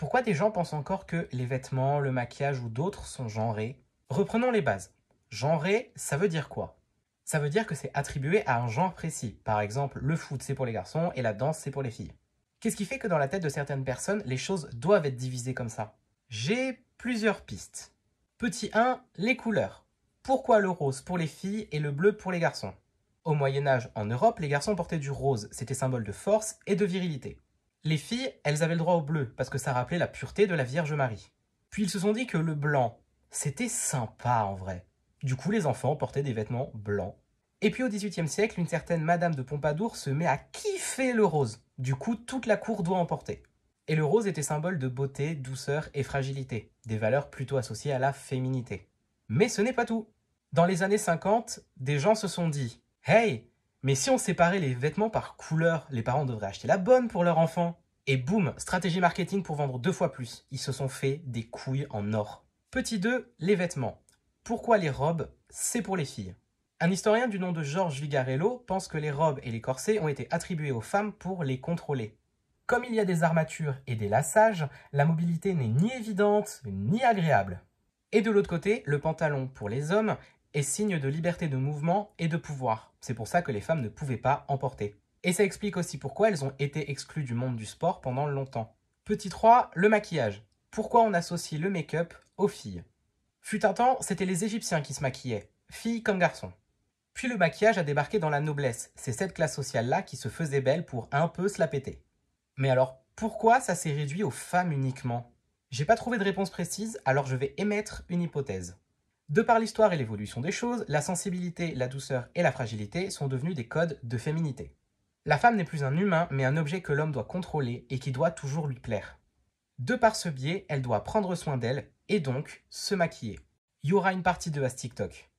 Pourquoi des gens pensent encore que les vêtements, le maquillage ou d'autres sont genrés? Reprenons les bases. Genré, ça veut dire quoi? Ça veut dire que c'est attribué à un genre précis. Par exemple, le foot c'est pour les garçons et la danse c'est pour les filles. Qu'est-ce qui fait que dans la tête de certaines personnes, les choses doivent être divisées comme ça? J'ai plusieurs pistes. Petit 1, les couleurs. Pourquoi le rose pour les filles et le bleu pour les garçons? Au Moyen-Âge, en Europe, les garçons portaient du rose, c'était symbole de force et de virilité. Les filles, elles avaient le droit au bleu, parce que ça rappelait la pureté de la Vierge Marie. Puis ils se sont dit que le blanc, c'était sympa en vrai. Du coup, les enfants portaient des vêtements blancs. Et puis au XVIIIe siècle, une certaine Madame de Pompadour se met à kiffer le rose. Du coup, toute la cour doit en porter. Et le rose était symbole de beauté, douceur et fragilité, des valeurs plutôt associées à la féminité. Mais ce n'est pas tout. Dans les années 50, des gens se sont dit « Hey, mais si on séparait les vêtements par couleur, les parents devraient acheter la bonne pour leur enfant !» Et boum, stratégie marketing pour vendre 2 fois plus. Ils se sont fait des couilles en or. Petit 2, les vêtements. Pourquoi les robes? C'est pour les filles. Un historien du nom de Georges Vigarello pense que les robes et les corsets ont été attribués aux femmes pour les contrôler. Comme il y a des armatures et des lassages, la mobilité n'est ni évidente ni agréable. Et de l'autre côté, le pantalon pour les hommes est signe de liberté de mouvement et de pouvoir. C'est pour ça que les femmes ne pouvaient pas en porter. Et ça explique aussi pourquoi elles ont été exclues du monde du sport pendant longtemps. Petit 3, le maquillage. Pourquoi on associe le make-up aux filles? Fut un temps, c'était les Égyptiens qui se maquillaient, filles comme garçons. Puis le maquillage a débarqué dans la noblesse, c'est cette classe sociale-là qui se faisait belle pour un peu se la péter. Mais alors, pourquoi ça s'est réduit aux femmes uniquement? J'ai pas trouvé de réponse précise, alors je vais émettre une hypothèse. De par l'histoire et l'évolution des choses, la sensibilité, la douceur et la fragilité sont devenus des codes de féminité. La femme n'est plus un humain, mais un objet que l'homme doit contrôler et qui doit toujours lui plaire. De par ce biais, elle doit prendre soin d'elle et donc se maquiller. Il y aura une partie 2 à ce TikTok.